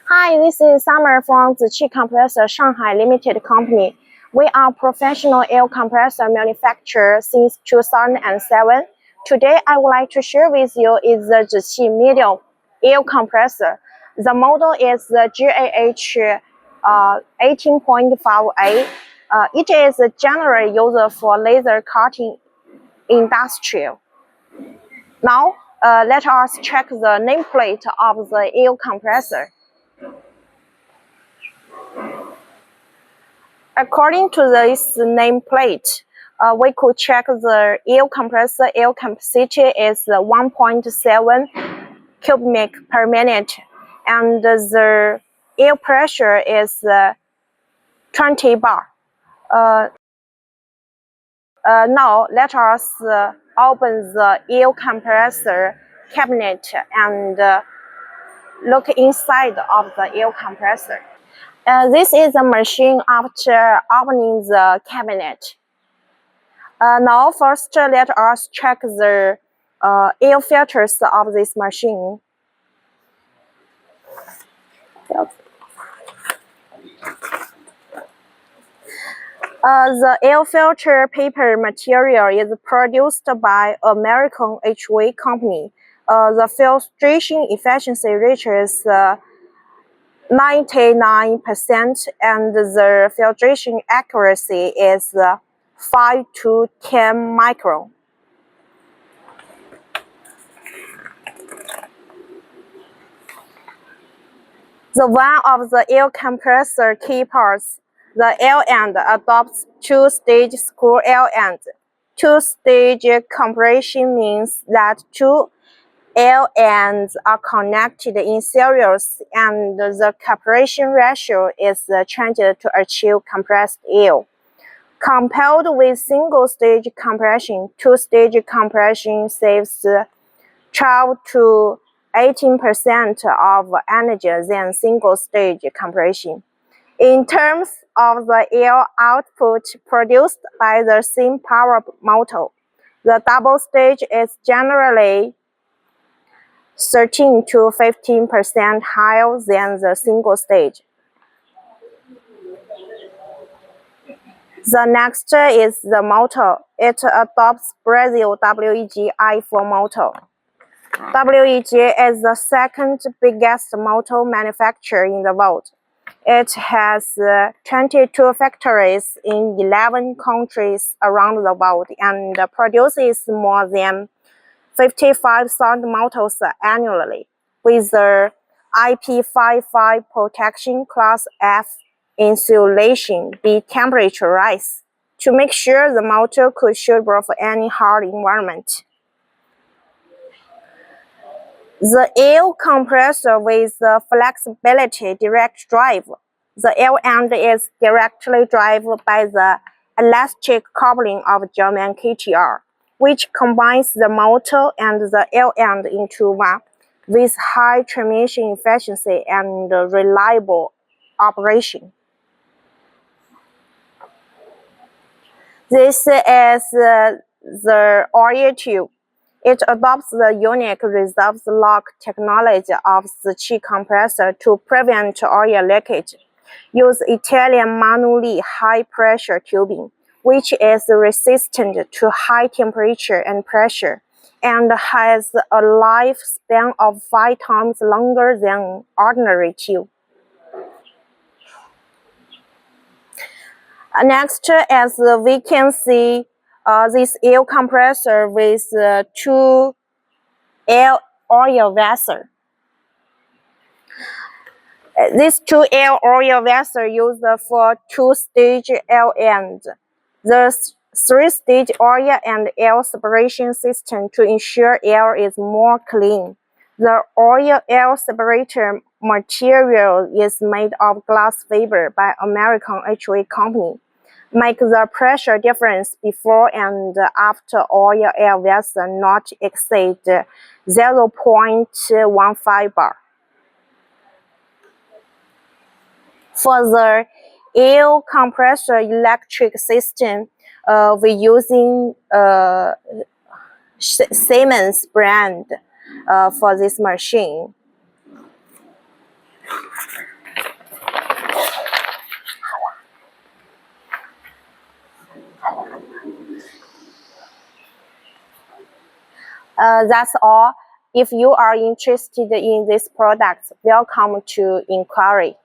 Hi, this is Summer from ZIQI Compressor Shanghai Limited Company. We are professional air compressor manufacturer since 2007. Today, I would like to share with you is the ZIQI medium air compressor. The model is the GAH-18.5A. It is generally used for laser cutting industrial. Now, let us check the nameplate of the air compressor. According to this nameplate, we could check the air compressor air capacity is 1.7 cubic per minute, and the air pressure is 20 bar. Now let us open the air compressor cabinet and look inside of the air compressor. This is a machine after opening the cabinet. Now first let us check the air filters of this machine. The air filter paper material is produced by American HV company. The filtration efficiency reaches 99% and the filtration accuracy is 5 to 10 micron. The one of the air compressor key parts, the L end adopts two-stage screw L end. Two-stage compression means that two L ends are connected in series and the compression ratio is changed to achieve compressed air. Compared with single-stage compression, two-stage compression saves 12 to 18% of energy than single-stage compression. In terms of the air output produced by the same power motor, the double stage is generally 13 to 15% higher than the single stage. The next is the motor. It adopts Brazil WEG i4 motor. WEG is the second biggest motor manufacturer in the world. It has 22 factories in 11 countries around the world and produces more than 55,000 motors annually, with the IP55 protection class F insulation be temperature rise to make sure the motor could suitable for any hard environment. The air compressor with the flexibility direct drive. The L end is directly driven by the elastic coupling of German KTR, which combines the motor and the L end into one, with high transmission efficiency and reliable operation. This is the oil tube. It adopts the unique reserve lock technology of the ZIQI compressor to prevent oil leakage. Use Italian manually high-pressure tubing, which is resistant to high temperature and pressure, and has a lifespan of 5 times longer than ordinary tube. Next, as we can see, this air compressor with two air oil vessels. These two air oil vessels used for two-stage air end. The three-stage oil and air separation system to ensure air is more clean. The oil-air separator material is made of glass fiber by American HV company. Make the pressure difference before and after oil-air vessel not exceed 0.15 bar. For the air compressor electric system, we're using Siemens brand for this machine. That's all. If you are interested in this product, welcome to inquiry.